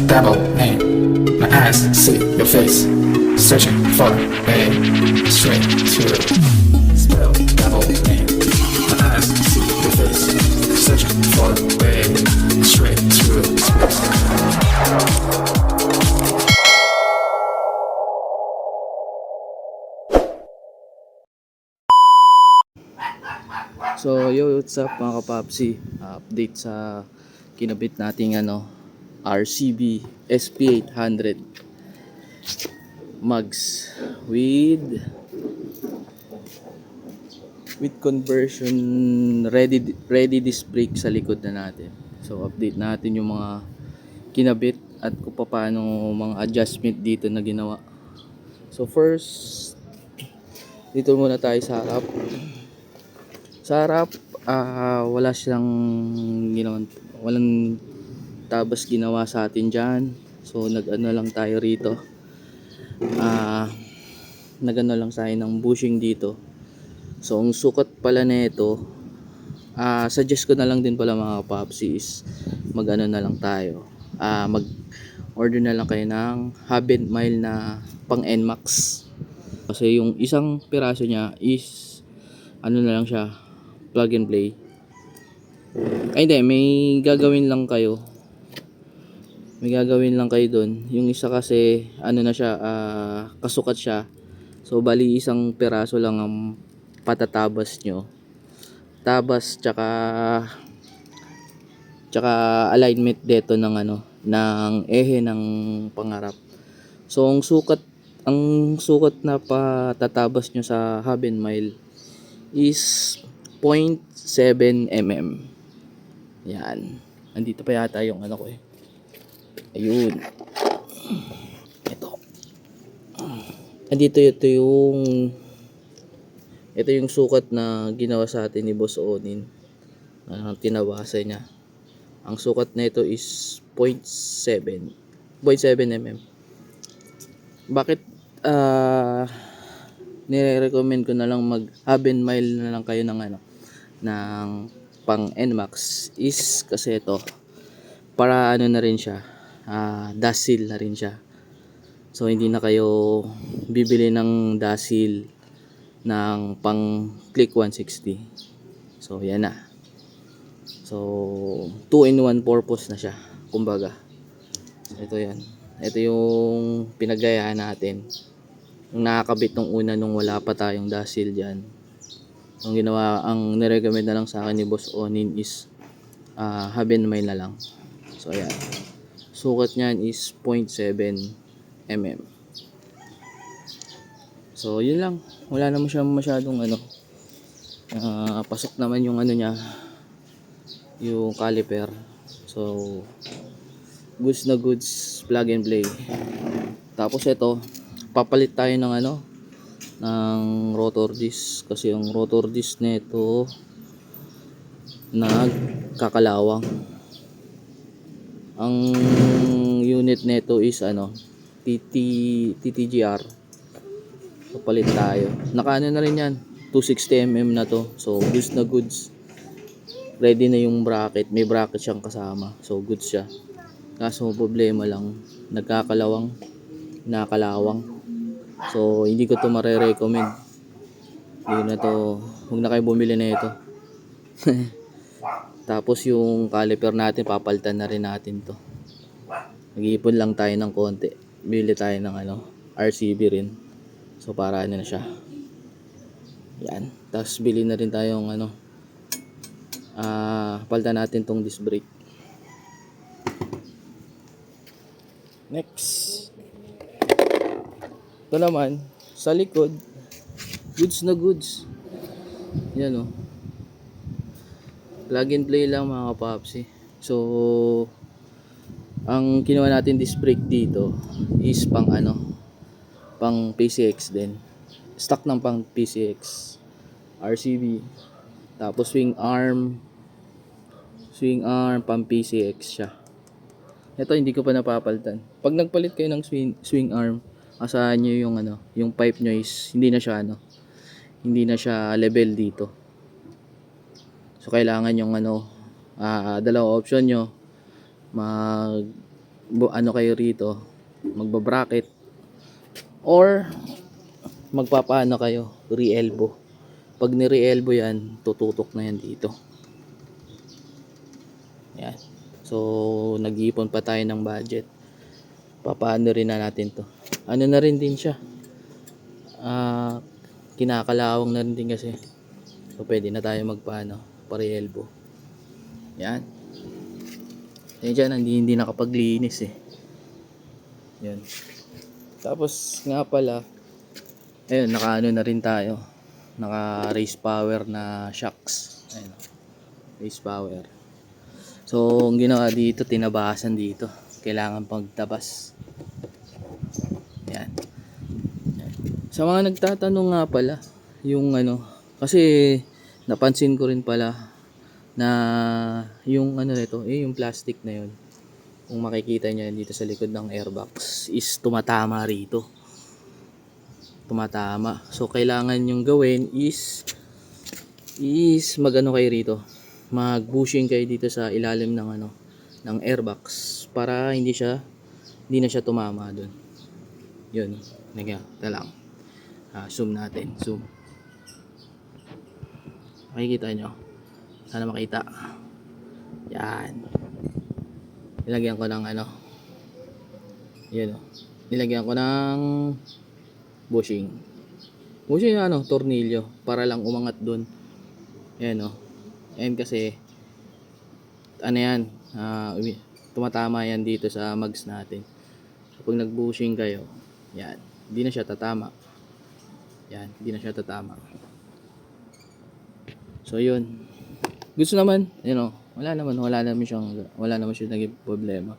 double aim. My eyes see your face, searching for a straight through. Spell double aim. My eyes see your face, searching for a straight through space. So, yo, what's up mga kapapsi? Update sa kinabit nating RCB SP800 mugs with conversion ready disc brake sa likod na natin. So, update natin yung mga kinabit at kung paano mga adjustment dito na ginawa. So, first, dito muna tayo sa harap. Sa harap, wala siyang walang tabas ginawa sa atin dyan. So nag-ano lang tayo rito, nag-ano lang tayo ng bushing dito. So ang sukat pala nito, suggest ko na lang din pala mga papsi is mag-ano na lang tayo, mag order na lang kayo ng hub and mile na pang NMAX. Kasi yung isang piraso niya is ano na lang siya, plug and play. Ay hindi, may gagawin lang kayo doon. Yung isa kasi ano na siya, kasukat siya. So bali isang piraso lang ang patatabas nyo, tabas tsaka alignment dito ng ng ehe ng pangarap. So ang sukat na patatabas nyo sa hub and mile is 0.7 mm. Yan. Andito pa yata yung ko eh. Ayun. Ito. Andito ito yung sukat na ginawa sa atin ni Boss Onin. Tinabasa niya. Ang sukat na ito is 0.7 mm. Bakit nire-recommend ko na lang mag hub and mile na lang kayo ng pang NMAX is kasi ito para na rin siya, dust seal na rin siya. So hindi na kayo bibili ng dust seal ng pang click 160. So yan na. So 2-in-1 purpose na siya kumbaga. So ito yan. Ito yung pinaggayahan natin. Yung nakakabit nung una nung wala pa tayong dust seal dyan. Ang nirecommend na lang sa akin ni Boss Onin is hub and mile na lang. So ayan, sukat niyan is 0.7 mm. So yun lang, wala naman siya masyadong pasok naman yung niya, yung caliper. So goods na goods, plug and play. Tapos ito, papalit tayo ng ng rotor disc kasi yung rotor disc nito nagkakalawang. Ang unit nito is TTGR. Papalit tayo. Nakaano na rin yan, 260 mm na to. So goods na goods. Ready na yung bracket, may bracket siyang kasama. So goods siya. Kaso problema lang, nakalawang. So hindi ko to mare-recommend. Huwag na kayo bumili na ito. Tapos yung caliper natin, papalitan na rin natin to. Nag-iipon lang tayo ng konti. Bili tayo ng RCB rin. So para na siya. Yan. Tapos bili na rin tayong palitan natin tong disc brake. Next. Ito naman, sa likod, goods na goods. Yan plug and play lang mga kapapsi. So ang ginawa natin disc brake dito is pang PCX din. Stock ng pang PCX RCB. Tapos swing arm pang PCX siya. Ito hindi ko pa napapalitan. Pag nagpalit kayo ng swing arm, asahan nyo yung pipe nyo is hindi na siya level dito. So kailangan yung dalawang option nyo, ano kayo rito, magba-bracket or magpapaano kayo, re-elbow. Pag ni-re-elbow yan, tututok na yan dito. Yan. So, nag-iipon pa tayo ng budget. Papaano rin na natin to. Ano na rin din siya. Kinakalawang na rin din kasi. So, pwede na tayo magpaano, pa-re-elbow. Yan. Yan dyan, hindi nakapaglinis eh. Yan. Tapos nga pala, ayun, naka-ano na rin tayo. Naka-race power na shocks. Ayun. Race power. So, ang ginawa dito, tinabasan dito. Kailangan pagtabas. Yan. Yan. Sa mga nagtatanong nga pala, yung ano, kasi napansin ko rin pala na yung ano nito, yung plastic na yun, kung makikita nyo dito sa likod ng airbox, is tumatama rito. Tumatama. So, kailangan yung gawin is magano kayo rito. Mag-bushing kayo dito sa ilalim ng ano, ng airbox para hindi na siya tumama doon. Yun. Ito lang. Zoom natin. Zoom. Makikita nyo. Sana makita. Yan. Nilagyan ko ng ano. Yan o. Nilagyan ko ng bushing. Bushing na ano, tornilyo. Para lang umangat dun. Yan o. Yan kasi, ano yan, tumatama yan dito sa mags natin. So, pag nag-bushing kayo, yan. Hindi na siya tatama. Yan. Hindi na siya tatama. So, yun. Gusto naman, wala naman siyang naging problema.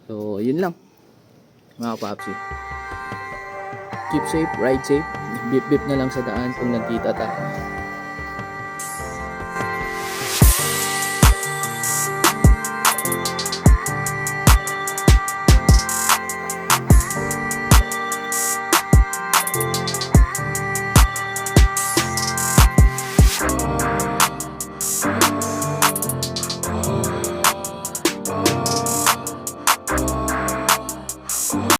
So, yun lang. Mga papsi. Keep safe, ride safe. Bip-bip na lang sa daan kung nagkita tayo.